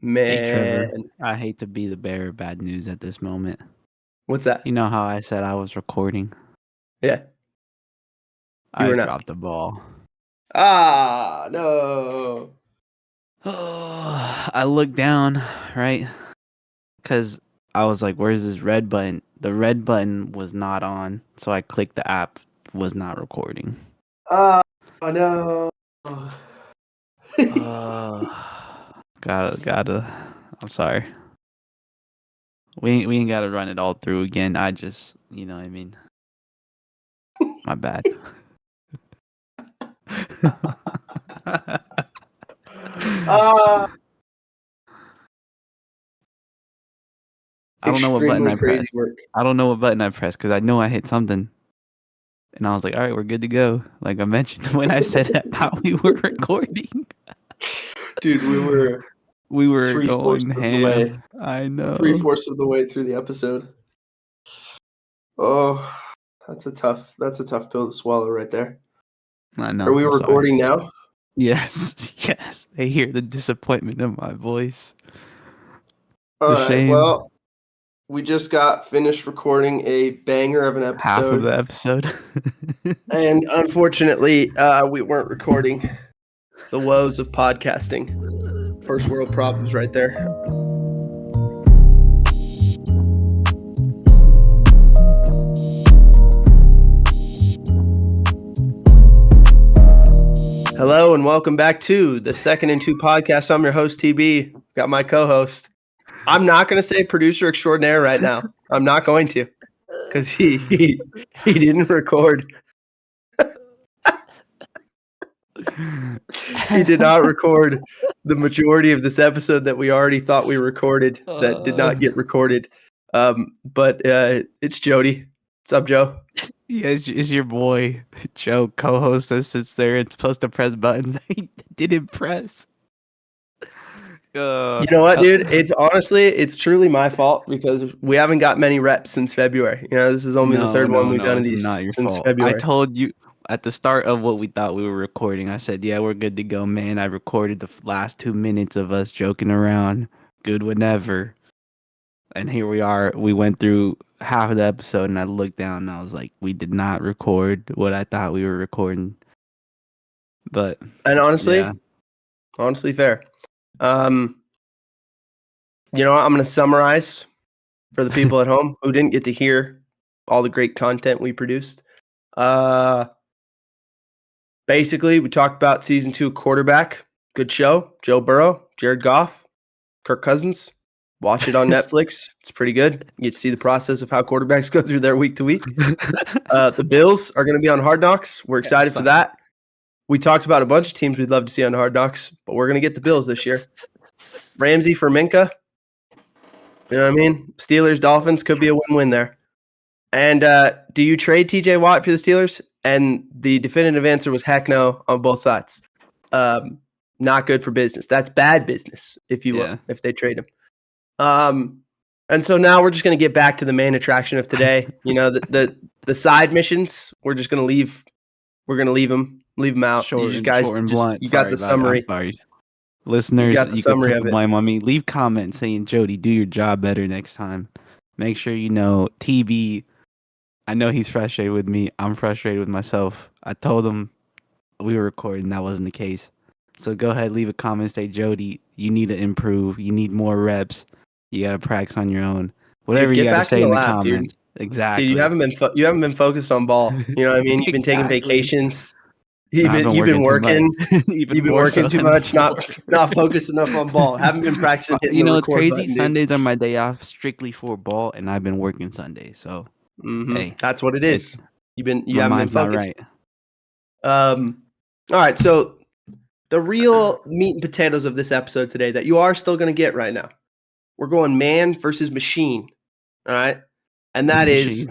Hey, Trevor. Man, I hate to be the bearer of bad news at this moment. what's that? You know how I said I was recording? Yeah, you I were not. dropped the ball. No. Oh, I looked down, right? Because I was like, where's this red button? The red button was not on. So I clicked the app, was not recording. Oh, no. Uh, gotta. I'm sorry. We ain't gotta run it all through again. I just, you know what I mean? My bad. uh, I don't know what button extremely I crazy pressed. work. I don't know what button I pressed because I know I hit something. And I was like, all right, we're good to go. Like I mentioned when I said I thought we were recording. Dude, we were We were 3/4 going of the way. ham. I know. 3/4 of the way through the episode. Oh, that's a tough pill to swallow right there. I know. Are we I'm sorry. recording now? Yes. Yes. They hear the disappointment in my voice. All The right. shame. Well, we just got finished recording a banger of an Half of episode. the episode. And unfortunately, we weren't recording. The woes of podcasting. First world problems right there. Hello and welcome back to the Second and Two podcast. I'm your host, TB. Got my co-host. I'm not going to say producer extraordinaire right now. I'm not going to, because he didn't record. He did not record the majority of this episode that we already thought we recorded that did not get recorded. But it's Jody. What's up, Joe? Yeah, it's your boy Joe, co-host that sits there and supposed to press buttons he didn't press. You know what, dude? It's truly my fault because we haven't got many reps since February. You know, this is only the third one we've done of It's these not your since fault. I February. told you at the start of what we thought we were recording. I said, "Yeah, we're good to go, man." I recorded the last 2 minutes of us joking around, good whenever. And here we are. We went through half of the episode, and I looked down, and I was like, "We did not record what I thought we were recording." But And yeah, honestly fair. You know what? I'm going to summarize for the people at home who didn't get to hear all the great content we produced. Basically, we talked about season 2 quarterback. Good show. Joe Burrow, Jared Goff, Kirk Cousins. Watch it on Netflix. It's pretty good. You get to see the process of how quarterbacks go through their week to week. The Bills are going to be on Hard Knocks. We're excited for that. We talked about a bunch of teams we'd love to see on Hard Knocks, but we're going to get the Bills this year. Ramsey for Minka. You know what I mean? Steelers, Dolphins could be a win-win there. And do you trade TJ Watt for the Steelers? And the definitive answer was heck no on both sides. Not good for business. That's bad business, if you will, if they trade him. And so now we're just going to get back to the main attraction of today. You know, the side missions, we're just going to leave. We're going to leave them out. short and blunt. You got the summary. I'm sorry. Listeners, you can put the blame on me. Leave comments saying, Jody, do your job better next time. Make sure you know TB. I know he's frustrated with me. I'm frustrated with myself. I told him we were recording. That wasn't the case. So go ahead, leave a comment. Say, Jody, you need to improve. You need more reps. You got to practice on your own. Whatever you got to say in the comments. Dude. Exactly. Dude, you haven't been focused on ball. You know what I mean? You've been taking vacations. You've been working. You've been working too much. Not focused enough on ball. Haven't been practicing hitting the record crazy button, dude. Sundays are my day off strictly for ball, and I've been working Sundays. So, hey, that's what it is. You haven't been focused. Not right. All right. So the real meat and potatoes of this episode today that you are still going to get right now. We're going man versus machine. All right. And that is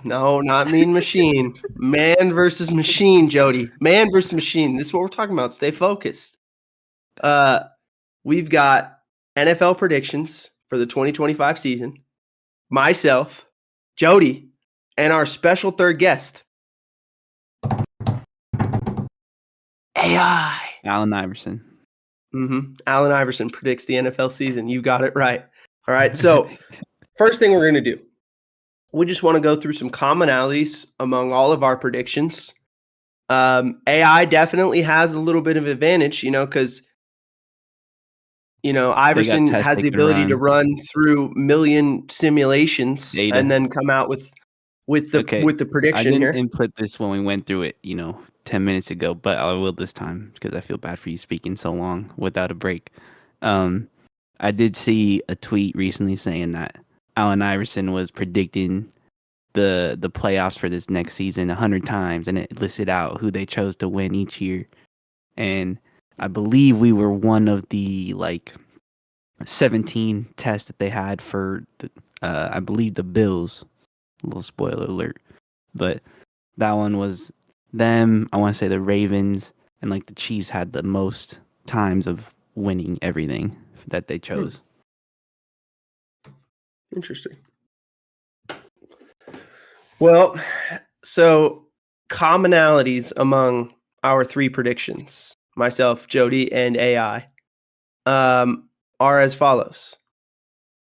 no, not mean machine. Man versus machine, Jody. Man versus machine. This is what we're talking about. Stay focused. We've got NFL predictions for the 2025 season. Myself, Jody, and our special third guest, AI. Allen Iverson. Allen Iverson predicts the NFL season. You got it right. All right. So first thing we're going to do, we just want to go through some commonalities among all of our predictions. AI definitely has a little bit of advantage, because Iverson has the ability to run through million simulations data, and then come out with the prediction I didn't here. input this when we went through it, 10 minutes ago, but I will this time because I feel bad for you speaking so long without a break. I did see a tweet recently saying that Allen Iverson was predicting the playoffs for this next season 100 times, and it listed out who they chose to win each year. And I believe we were one of the 17 tests that they had for I believe the Bills. A little spoiler alert, but that one was them. I want to say the Ravens and the Chiefs had the most times of winning everything that they chose. Interesting. Well, so commonalities among our three predictions, myself, Jodye, and AI, are as follows.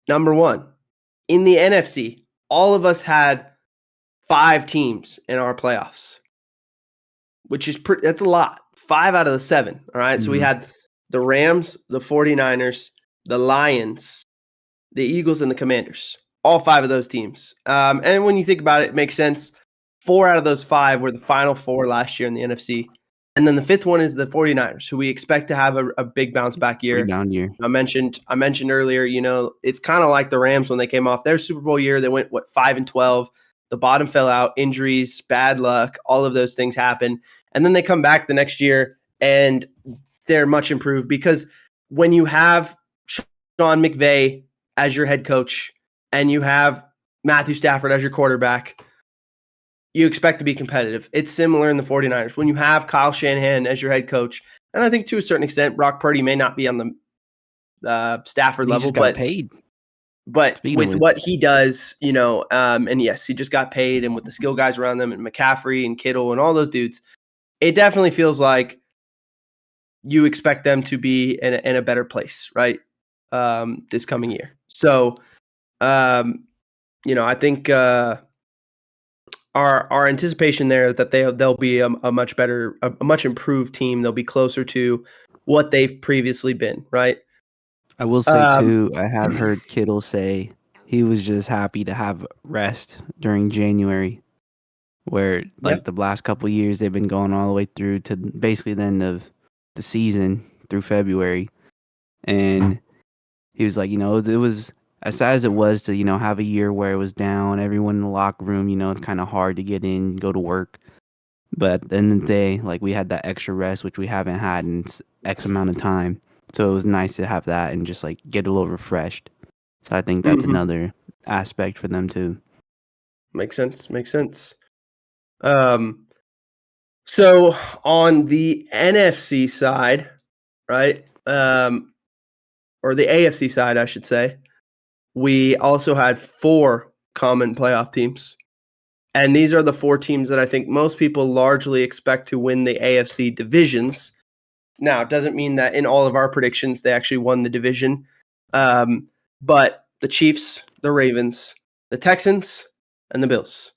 Number one, in the NFC, all of us had 5 teams in our playoffs, which is that's a lot. 5 out of the 7. All right. So we had the Rams, the 49ers, the Lions, the Eagles, and the Commanders. All 5 of those teams. And when you think about it, it makes sense. 4 out of those 5 were the final 4 last year in the NFC. And then the 5th one is the 49ers, who we expect to have a big bounce back year. Rebound year. I mentioned earlier, it's kind of like the Rams when they came off their Super Bowl year. They went 5-12. The bottom fell out, injuries, bad luck, all of those things happen. And then they come back the next year and they're much improved because when you have Sean McVay as your head coach and you have Matthew Stafford as your quarterback, you expect to be competitive. It's similar in the 49ers. When you have Kyle Shanahan as your head coach, and I think to a certain extent, Brock Purdy may not be on the Stafford level, just got paid. But with what he does, and yes, he just got paid, and with the skill guys around them, and McCaffrey and Kittle and all those dudes, it definitely feels like you expect them to be in a better place, right? This coming year. So, I think our anticipation there is that they'll be a much better, a much improved team. They'll be closer to what they've previously been, right? I will say too, I have heard Kittle say he was just happy to have rest during January, where the last couple of years they've been going all the way through to basically the end of the season through February, and he was like, it was as sad as it was to have a year where it was down, everyone in the locker room, it's kind of hard to get in, go to work, but at the end of the day, we had that extra rest, which we haven't had in X amount of time. So it was nice to have that and just get a little refreshed. So I think that's another aspect for them too. Makes sense. So on the NFC side, right? Or the AFC side, I should say, we also had 4 common playoff teams. And these are the 4 teams that I think most people largely expect to win the AFC divisions. Now, it doesn't mean that in all of our predictions they actually won the division. But the Chiefs, the Ravens, the Texans, and the Bills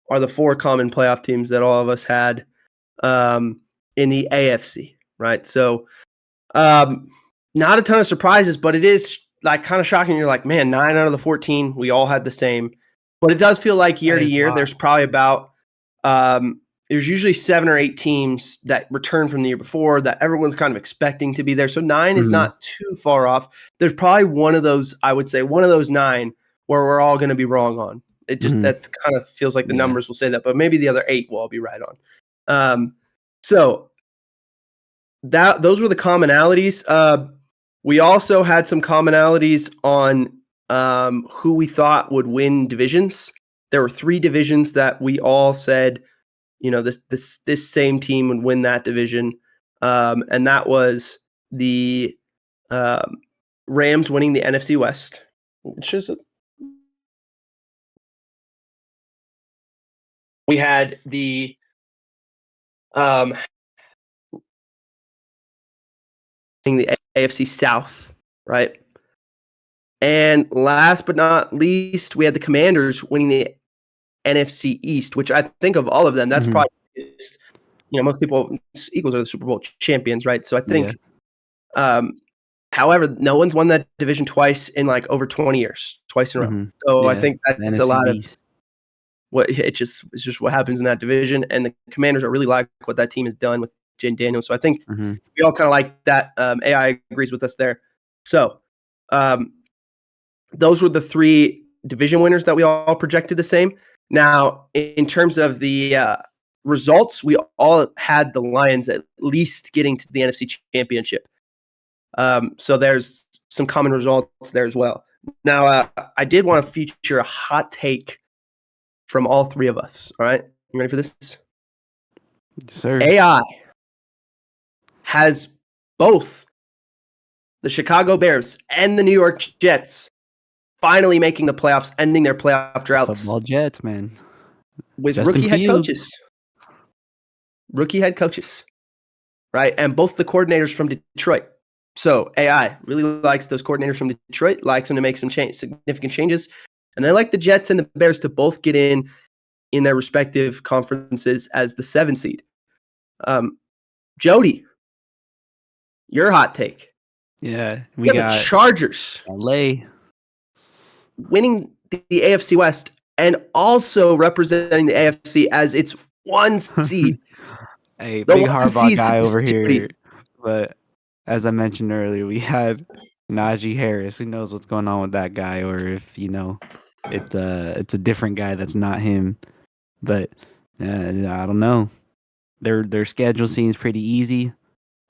are the 4 common playoff teams that all of us had in the AFC, right? So not a ton of surprises, but it is kind of shocking. You're like, man, 9 out of the 14, we all had the same. But it does feel like year to year, there's probably about there's usually 7 or 8 teams that return from the year before that everyone's kind of expecting to be there. So 9 is not too far off. There's probably one of those, I would say, one of those 9 where we're all going to be wrong on. It just that kind of feels like the numbers will say that, but maybe the other 8 will all be right on. So those were the commonalities. We also had some commonalities on who we thought would win divisions. There were 3 divisions that we all said, this same team would win that division, and that was the Rams winning the NFC West, which is we had the the AFC South, right? And last but not least, we had the Commanders winning the NFC East, which I think of all of them, that's probably, most people, Eagles are the Super Bowl champions, right? So I think, however, no one's won that division twice in like over 20 years, twice in a row. So I think that's a lot of it's just what happens in that division. And the Commanders, I really like what that team has done with Jane Daniels. So I think we all kind of like that. AI agrees with us there. So those were the three division winners that we all projected the same. Now, in terms of the results, we all had the Lions at least getting to the NFC Championship. So there's some common results there as well. Now, I did want to feature a hot take from all three of us. All right, you ready for this? Sir. AI has both the Chicago Bears and the New York Jets finally making the playoffs, ending their playoff droughts. Football Jets, man. With rookie head coaches. Rookie head coaches. Right? And both the coordinators from Detroit. So AI really likes those coordinators from Detroit, likes them to make some significant changes. And they like the Jets and the Bears to both get in their respective conferences as the 7 seed. Jodye, your hot take. Yeah, we got the Chargers. LA winning the AFC West and also representing the AFC as its 1 seed. Hey, big Harbaugh guy over here. But as I mentioned earlier, we had Najee Harris. Who knows what's going on with that guy, or if it's a different guy that's not him. But I don't know. Their schedule seems pretty easy.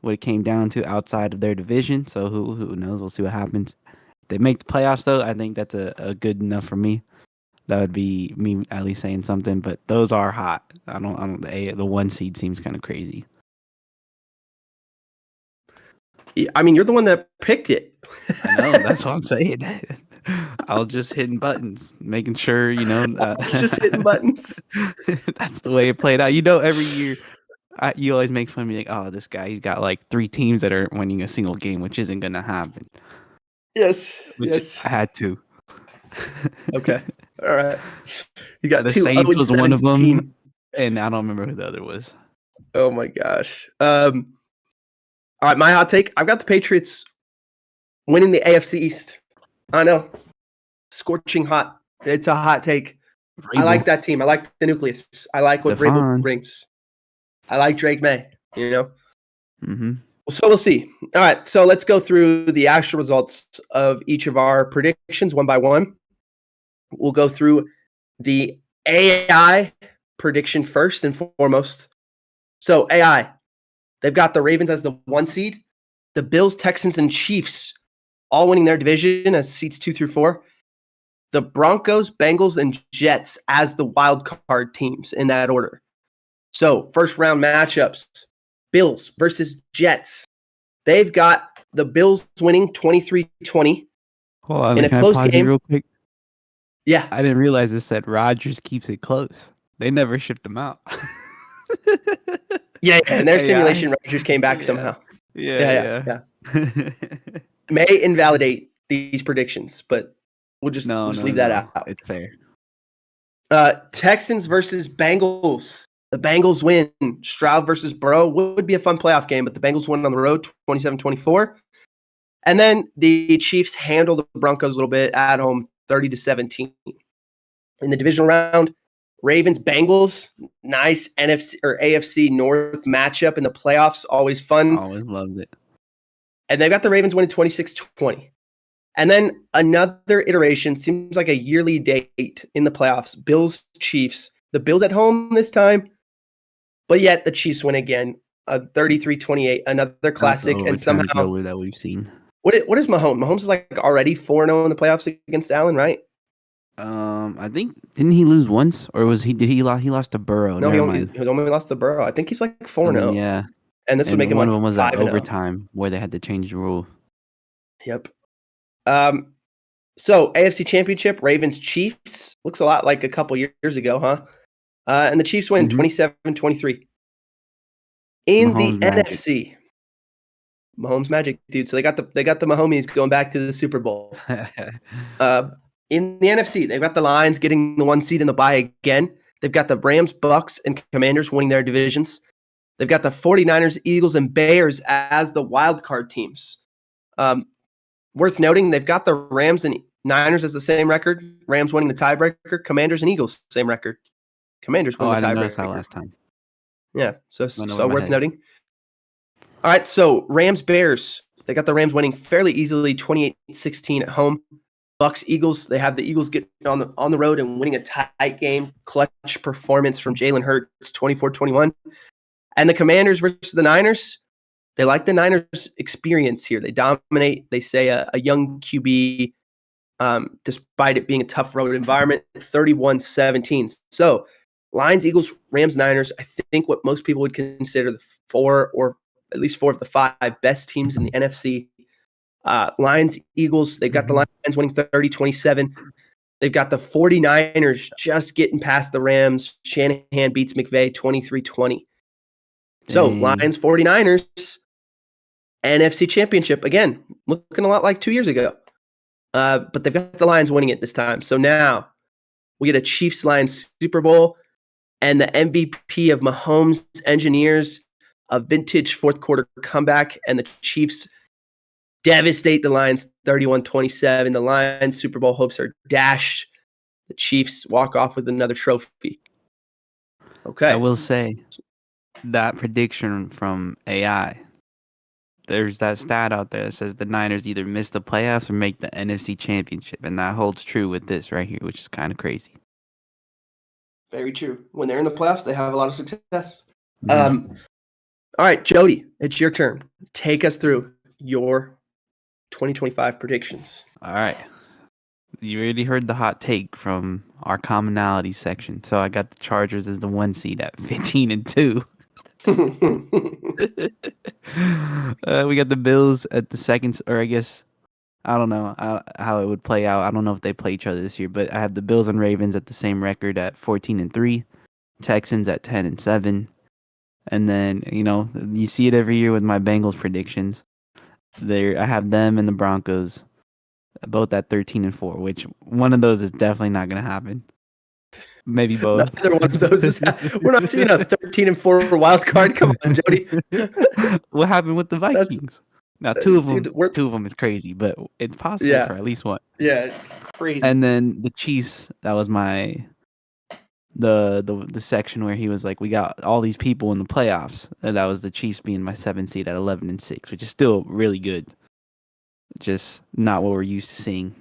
What it came down to outside of their division. So who knows? We'll see what happens. They make the playoffs though. I think that's a good enough for me. That would be me at least saying something. But those are hot. I don't. The 1 seed seems kind of crazy. I mean, you're the one that picked it. I know. That's what I'm saying. I was just hitting buttons, making sure just hitting buttons. That's the way it played out. Every year. You always make fun of me like, oh, this guy, he's got like 3 teams that are winning a single game, which isn't going to happen. Yes. I had to. Okay. All right. You got the 2 Saints was one of them, and I don't remember who the other was. Oh my gosh. All right, my hot take. I've got the Patriots winning the AFC East. I know. Scorching hot. It's a hot take. Vrabel. I like that team. I like the nucleus. I like what Vrabel brings. I like Drake May, Mm-hmm. So we'll see. All right, so let's go through the actual results of each of our predictions one by one. We'll go through the AI prediction first and foremost. So AI, they've got the Ravens as the 1 seed, the Bills, Texans, and Chiefs all winning their division as seeds 2 through 4. The Broncos, Bengals, and Jets as the wild card teams in that order. So, first round matchups, Bills versus Jets. They've got the Bills winning 23-20 Hold on, in a close game. Real quick? Yeah. I didn't realize this said Rodgers keeps it close. They never shipped him out. Yeah, in their simulation, Rodgers came back somehow. Yeah. May invalidate these predictions, but we'll just leave that out. It's fair. Texans versus Bengals. The Bengals win. Stroud versus Burrow would be a fun playoff game, but the Bengals win on the road 27-24. And then the Chiefs handle the Broncos a little bit at home 30-17. In the divisional round, Ravens, Bengals, nice NFC or AFC North matchup in the playoffs. Always fun. Always loved it. And they got the Ravens winning 26-20. And then another iteration, seems like a yearly date in the playoffs. Bills, Chiefs. The Bills at home this time, but yet the Chiefs win again, 33-28, another classic. And somehow that we've seen. What is Mahomes? Mahomes is like already 4-0 in the playoffs against Allen, right? I think didn't he lose once, or was he? Did he lost to Burrow? No, he only lost to Burrow. I think he's like 4-0. Yeah, and this would make him one like of them was 5-0. at overtime where they had to change the rule. Yep. So AFC Championship, Ravens Chiefs looks a lot like a couple years ago, huh? And the Chiefs win 27-23. In Mahomes the NFC, Mahomes magic, dude. So they got the Mahomies going back to the Super Bowl. In the NFC, they've got the Lions getting the 1 seed in the bye again. They've got the Rams, Bucks, and Commanders winning their divisions. They've got the 49ers, Eagles, and Bears as the wild card teams. Worth noting, they've got the Rams and Niners as the same record. Rams winning the tiebreaker. Commanders and Eagles, same record. Commanders win the tiebreaker. I didn't notice that last time. Yeah, so worth noting. All right, so Rams, Bears. They got the Rams winning fairly easily, 28-16 at home. Bucks, Eagles. They have the Eagles getting on the road and winning a tight game. Clutch performance from Jalen Hurts, 24-21. And the Commanders versus the Niners. They like the Niners' experience here. They dominate. They say a young QB, despite it being a tough road environment, 31-17. So Lions, Eagles, Rams, Niners, I think what most people would consider the 4 or at least 4 of the 5 best teams in the NFC. Lions, Eagles, they've got the Lions winning 30-27. They've got the 49ers just getting past the Rams. Shanahan beats McVay 23-20. So Lions, 49ers, NFC Championship, again, looking a lot like 2 years ago. But they've got the Lions winning it this time. So now we get a Chiefs-Lions Super Bowl, and the MVP of Mahomes engineers a vintage fourth quarter comeback, and the Chiefs devastate the Lions 31-27. The Lions Super Bowl hopes are dashed. The Chiefs walk off with another trophy. Okay. I will say that prediction from AI, there's that stat out there that says the Niners either miss the playoffs or make the NFC Championship, and that holds true with this right here, which is kind of crazy. Very true. When they're in the playoffs, they have a lot of success. All right, Jody, it's your turn. Take us through your 2025 predictions. All right. You already heard the hot take from our commonality section. So I got the Chargers as the 1 seed at 15-2. We got the Bills at the second, or I guess, I don't know how it would play out. I don't know if they play each other this year, but I have the Bills and Ravens at the same record at 14-3, Texans at 10-7. And then, you see it every year with my Bengals predictions. I have them and the Broncos both at 13-4, which one of those is definitely not going to happen. Maybe both. Neither one of those is. We're not seeing a 13-4 wild card. Come on, Jody. What happened with the Vikings? Now, two of them is crazy, but it's possible for at least one. Yeah, it's crazy. And then the Chiefs, that was the section where he was like, we got all these people in the playoffs, and that was the Chiefs being my 7th seed at 11-6, which is still really good. Just not what we're used to seeing.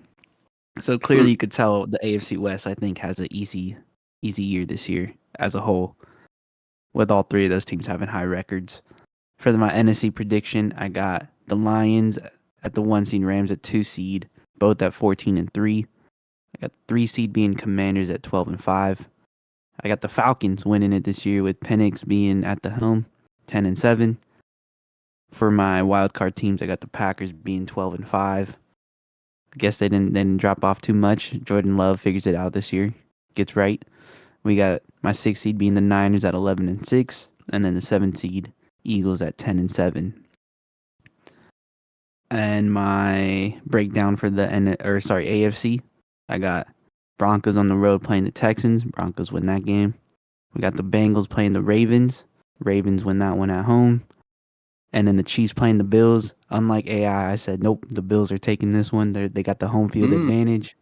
So clearly you could tell the AFC West, I think, has an easy year this year as a whole, with all 3 of those teams having high records. For my NFC prediction, I got the Lions at the 1 seed, Rams at 2 seed, both at 14-3. I got 3 seed being Commanders at 12-5. I got the Falcons winning it this year with Penix being at the helm, 10-7. For my wild card teams, I got the Packers being 12-5. I guess they didn't drop off too much. Jordan Love figures it out this year, gets right. We got my 6th seed being the Niners at 11-6, and then the 7th seed Eagles at 10-7. And my breakdown for the AFC, I got Broncos on the road playing the Texans. Broncos win that game. We got the Bengals playing the Ravens. Ravens win that one at home. And then the Chiefs playing the Bills. Unlike AI, I said, nope, the Bills are taking this one. They got the home field advantage.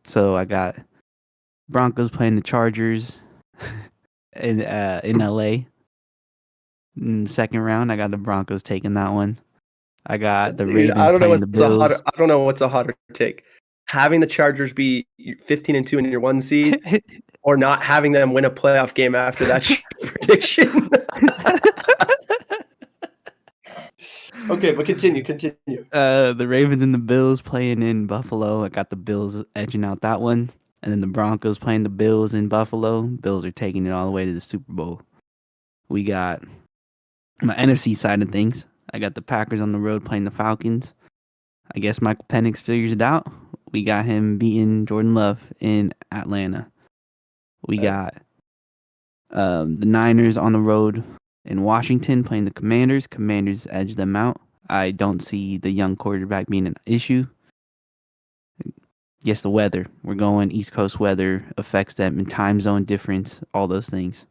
So I got Broncos playing the Chargers in LA. In the second round, I got the Broncos taking that one. I got the Ravens playing the Bills. I don't know what's a hotter take. Having the Chargers be 15-2 in your 1 seed, or not having them win a playoff game after that prediction. Okay, but continue. The Ravens and the Bills playing in Buffalo. I got the Bills edging out that one. And then the Broncos playing the Bills in Buffalo. Bills are taking it all the way to the Super Bowl. We got my NFC side of things. I got the Packers on the road playing the Falcons. I guess Michael Penix figures it out. We got him beating Jordan Love in Atlanta. We got the Niners on the road In Washington, playing the Commanders. Commanders edge them out. I don't see the young quarterback being an issue. Yes, the weather. We're going East Coast weather affects them and time zone difference, all those things.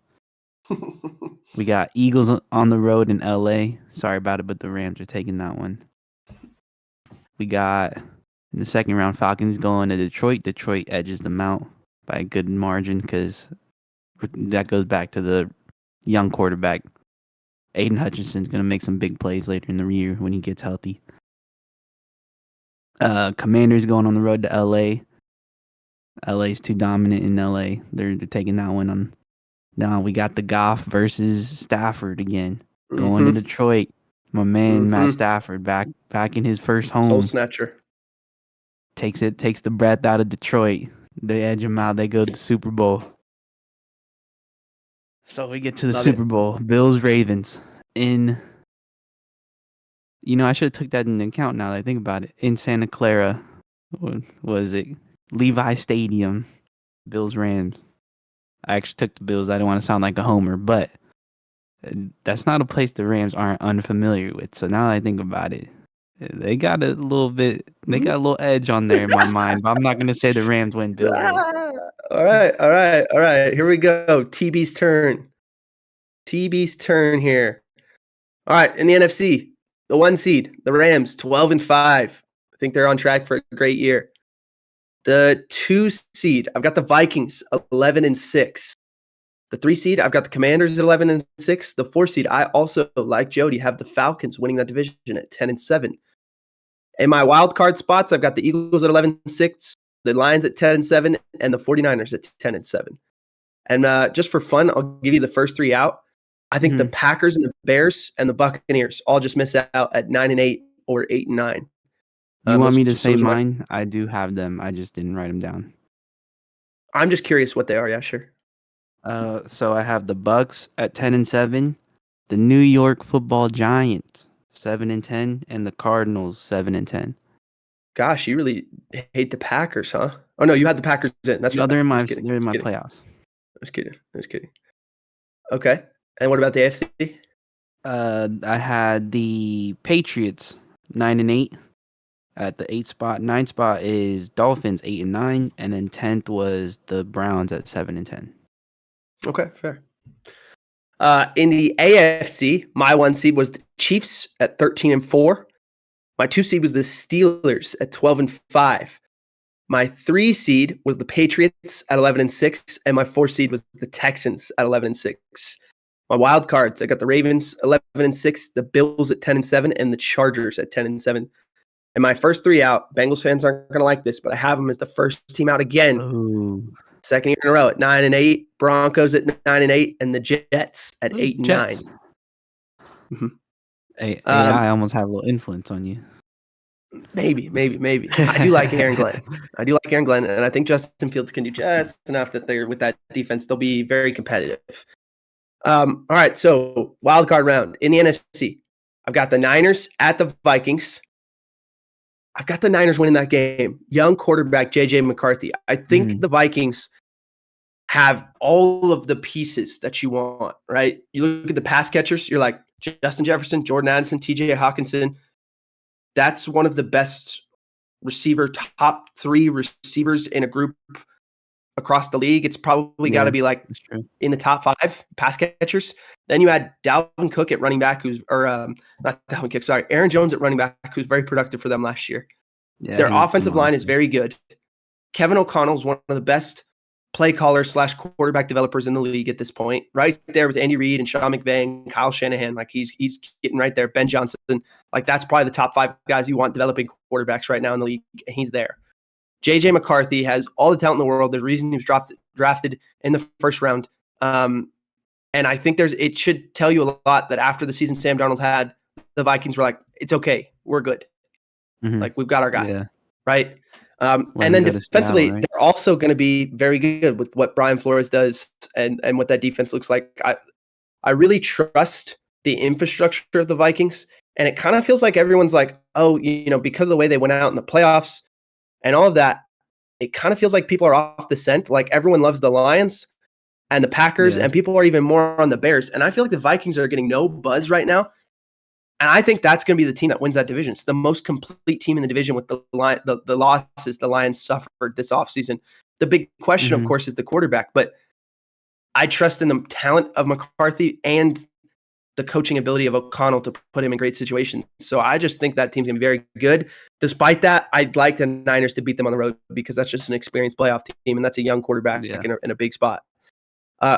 We got Eagles on the road in LA. Sorry about it, but the Rams are taking that one. We got in the second round Falcons going to Detroit. Detroit edges them out by a good margin because that goes back to the young quarterback. Aiden Hutchinson's going to make some big plays later in the year when he gets healthy. Commanders going on the road to LA. LA's too dominant in LA. They're taking that one on. Now we got the Goff versus Stafford again. Going to Detroit. My man Matt Stafford back in his first home. Soul snatcher. Takes the breath out of Detroit. They edge him out. They go to the Super Bowl. So we get to the Super Bowl. Bills Ravens in. I should have took that into account now that I think about it. In Santa Clara, was it Levi Stadium? Bills Rams. I actually took the Bills. I don't want to sound like a homer, but that's not a place the Rams aren't unfamiliar with. So now that I think about it, they got a little bit. They got a little edge on there in my mind. But I'm not going to say the Rams win. Bills win. All right. Here we go. TB's turn. TB's turn here. All right, in the NFC, the 1 seed, the Rams, 12-5. I think they're on track for a great year. The 2 seed, I've got the Vikings, 11-6. The 3 seed, I've got the Commanders at 11-6. The 4 seed, I also, like Jodye, have the Falcons winning that division at 10-7. In my wild card spots, I've got the Eagles at 11-6, the Lions at 10-7, and the 49ers at 10-7. And just for fun, I'll give you the first 3 out. I think the Packers and the Bears and the Buccaneers all just miss out at 9-8 or 8-9. You want me to say mine? I do have them. I just didn't write them down. I'm just curious what they are. Yeah, sure. So I have the Bucks at 10-7, the New York Football Giants 7-10, and the Cardinals 7-10. Gosh, you really hate the Packers, huh? Oh no, you had the Packers in. That's right. They're in my playoffs. I was kidding. Okay. And what about the AFC? I had the Patriots 9-8 at the 8 spot. 9 spot is Dolphins 8-9, and then 10th was the Browns at 7-10. Okay, fair. In the AFC, my 1 seed was the Chiefs at 13-4. My 2 seed was the Steelers at 12-5. My 3 seed was the Patriots at 11-6, and my 4 seed was the Texans at 11-6. My wild cards, I got the Ravens 11-6, the Bills at 10-7, and the Chargers at 10-7. And my first 3 out, Bengals fans aren't going to like this, but I have them as the first team out again. Ooh. Second year in a row at 9-8, Broncos at 9-8, and the Jets at 8-9. I almost have a little influence on you. Maybe. I do like Aaron Glenn. And I think Justin Fields can do just enough that they're with that defense. They'll be very competitive. All right, so wild card round in the NFC. I've got the Niners at the Vikings. I've got the Niners winning that game. Young quarterback J.J. McCarthy. I think the Vikings have all of the pieces that you want, right? You look at the pass catchers, you're like Justin Jefferson, Jordan Addison, T.J. Hawkinson. That's one of the best top 3 receivers in a group across the league. It's probably got to be like in the top 5 pass catchers. Then you had Dalvin Cook at running back, not Dalvin Cook, sorry, Aaron Jones at running back, who's very productive for them last year. Yeah, their offensive line is very good. Kevin O'Connell is one of the best play callers / quarterback developers in the league at this point, right there with Andy Reid and Sean McVay and Kyle Shanahan. Like he's getting right there. Ben Johnson, like that's probably the top 5 guys you want developing quarterbacks right now in the league, and he's there. J.J. McCarthy has all the talent in the world. There's a reason he was drafted in the first round. And I think it should tell you a lot that after the season Sam Darnold had, the Vikings were like, it's okay. We're good. Like we've got our guy, right? And then defensively, they're also going to be very good with what Brian Flores does and what that defense looks like. I really trust the infrastructure of the Vikings. And it kind of feels like everyone's like, oh, because of the way they went out in the playoffs and all of that, it kind of feels like people are off the scent. Like everyone loves the Lions, and the Packers, and people are even more on the Bears. And I feel like the Vikings are getting no buzz right now. And I think that's going to be the team that wins that division. It's the most complete team in the division with the losses the Lions suffered this offseason. The big question, of course, is the quarterback. But I trust in the talent of McCarthy and the coaching ability of O'Connell to put him in great situations. So I just think that team's going to be very good. Despite that, I'd like the Niners to beat them on the road because that's just an experienced playoff team, and that's a young quarterback in a big spot.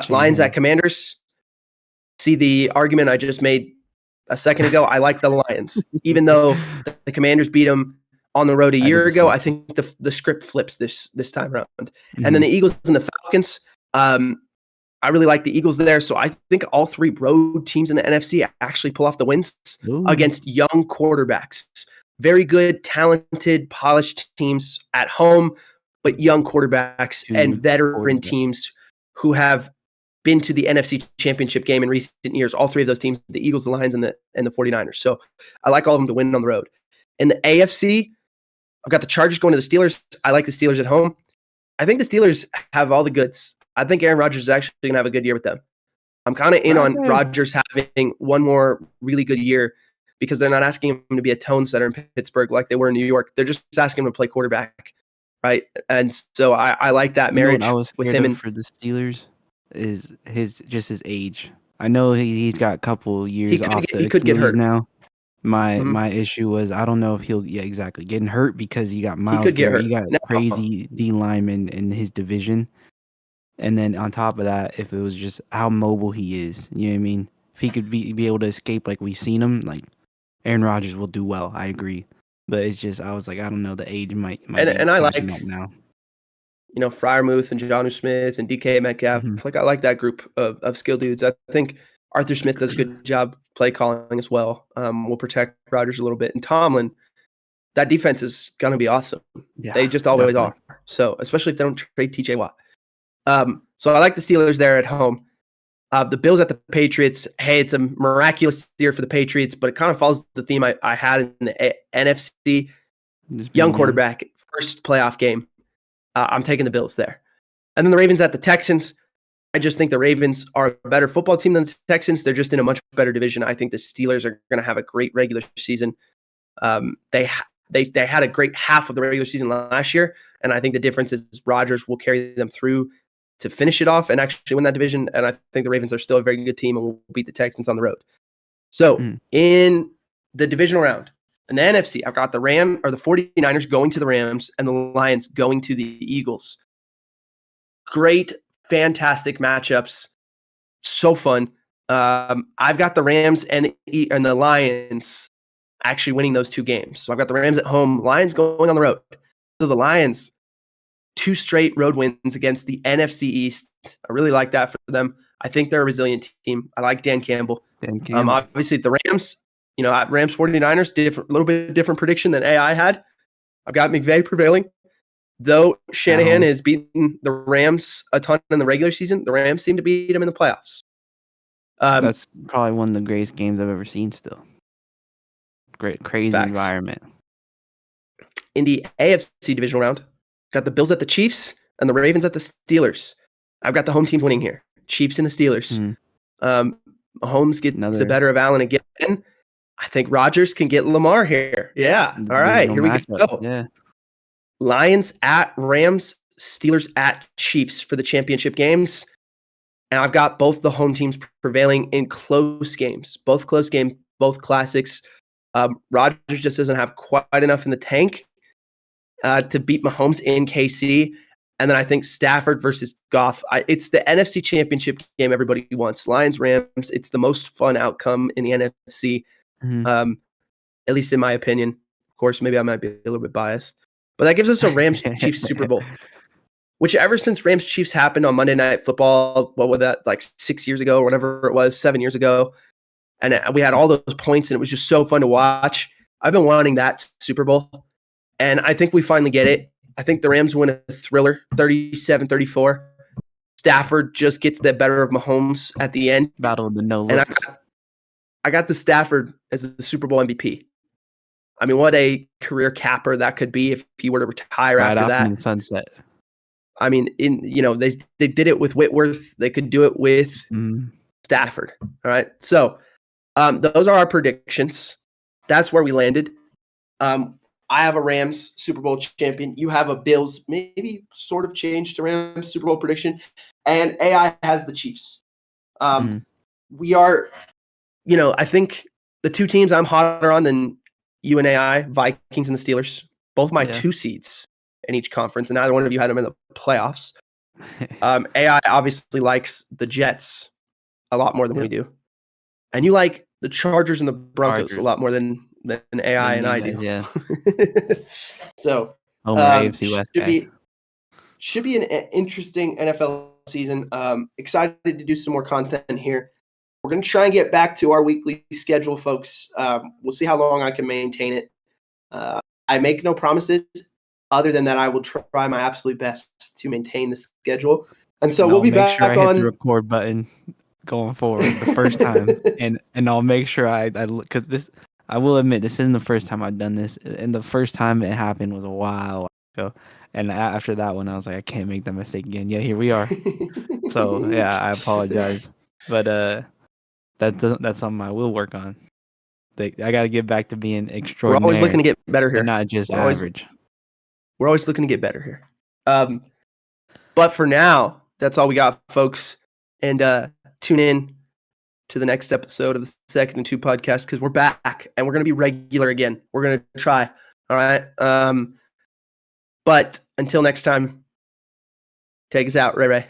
Lions at Commanders. See the argument I just made a second ago. I like the Lions. Even though the Commanders beat them on the road a year ago, I think the script flips this time around. And then the Eagles and the Falcons. I really like the Eagles there. So I think all three road teams in the NFC actually pull off the wins against young quarterbacks. Very good, talented, polished teams at home, but young quarterbacks and veteran teams who have been to the NFC Championship game in recent years. All three of those teams, the Eagles, the Lions, and the 49ers. So I like all of them to win on the road. In the AFC, I've got the Chargers going to the Steelers. I like the Steelers at home. I think the Steelers have all the goods. I think Aaron Rodgers is actually going to have a good year with them. I'm kind of in on Rodgers having one more really good year because they're not asking him to be a tone setter in Pittsburgh like they were in New York. They're just asking him to play quarterback, right? And so I like that marriage I was with him. For the Steelers is his age. I know he's got a couple years off the Achilles now. My issue was I don't know if he'll getting hurt because you got Myles Garrett, you got crazy D linemen in his division. And then on top of that, if it was just how mobile he is, you know what I mean? If he could be able to escape like we've seen him, like Aaron Rodgers will do well. I agree, but it's just I was like I don't know, the age might and I like now. Freiermuth and Jonnu Smith and DK Metcalf. Like I like that group of skill dudes. I think Arthur Smith does a good job play calling as well. Will protect Rodgers a little bit, and Tomlin. That defense is gonna be awesome. Yeah, they just always are. So especially if they don't trade TJ Watt. So I like the Steelers there at home. The Bills at the Patriots. Hey, it's a miraculous year for the Patriots, but it kind of follows the theme I had in the NFC. Young quarterback, first playoff game. I'm taking the Bills there. And then the Ravens at the Texans. I just think the Ravens are a better football team than the Texans. They're just in a much better division. I think the Steelers are going to have a great regular season. They had a great half of the regular season last year, and I think the difference is Rodgers will carry them through to finish it off and actually win that division. And I think the Ravens are still a very good team and will beat the Texans on the road. So in the divisional round, in the NFC, I've got the 49ers going to the Rams and the Lions going to the Eagles. Great, fantastic matchups. So fun. I've got the Rams and the Lions actually winning those two games. So I've got the Rams at home, Lions going on the road. So the Lions, 2 straight road wins against the NFC East. I really like that for them. I think they're a resilient team. I like Dan Campbell. Obviously, the Rams, Rams 49ers, a little bit different prediction than AI had. I've got McVay prevailing. Though Shanahan has beaten the Rams a ton in the regular season, the Rams seem to beat him in the playoffs. That's probably one of the greatest games I've ever seen still. Great, crazy environment. In the AFC divisional round, got the Bills at the Chiefs and the Ravens at the Steelers. I've got the home teams winning here. Chiefs and the Steelers. Mahomes gets the better of Allen again. I think Rodgers can get Lamar here. Yeah. All right. Here we go. Yeah. Lions at Rams, Steelers at Chiefs for the championship games. And I've got both the home teams prevailing in close games. Both close games, both classics. Rodgers just doesn't have quite enough in the tank to beat Mahomes in KC. And then I think Stafford versus Goff. It's the NFC Championship game everybody wants. Lions, Rams. It's the most fun outcome in the NFC, at least in my opinion. Of course, maybe I might be a little bit biased. But that gives us a Rams-Chiefs Super Bowl, which ever since Rams-Chiefs happened on Monday Night Football, what was that, like 6 years ago or whatever it was, 7 years ago, and we had all those points, and it was just so fun to watch. I've been wanting that Super Bowl, and I think we finally get it. I think the Rams win a thriller, 37-34. Stafford just gets the better of Mahomes at the end. Battle of the no-looks. And I got the Stafford as the Super Bowl MVP. I mean, what a career capper that could be if he were to retire after that. In the sunset. I mean, they did it with Whitworth. They could do it with Stafford. All right. So those are our predictions. That's where we landed. I have a Rams Super Bowl champion. You have a Bills, maybe sort of changed to Rams Super Bowl prediction. And AI has the Chiefs. We are, I think the two teams I'm hotter on than you and AI, Vikings and the Steelers, both my 2 seeds in each conference, and neither one of you had them in the playoffs. AI obviously likes the Jets a lot more than we do. And you like the Chargers and the Broncos a lot more than AI and I do. Yeah. So AFC West should be an interesting NFL season. Excited to do some more content here. We're going to try and get back to our weekly schedule, folks. We'll see how long I can maintain it. I make no promises other than that I will try my absolute best to maintain the schedule. And so we'll be back I hit the record button going forward the first time, and I'll make sure I because this, I will admit, this isn't the first time I've done this, and the first time it happened was a while ago, and after that one I was like, I can't make that mistake again. Yeah, here we are. So yeah, I apologize, but that's something I will work on. I got to get back to being extraordinary. We're always looking to get better here, and not just average. We're always looking to get better here. But for now, that's all we got, folks. And tune in to the next episode of the Second and Two podcast, because we're back and we're going to be regular again. We're going to try. All right. But until next time, take us out, Ray Ray.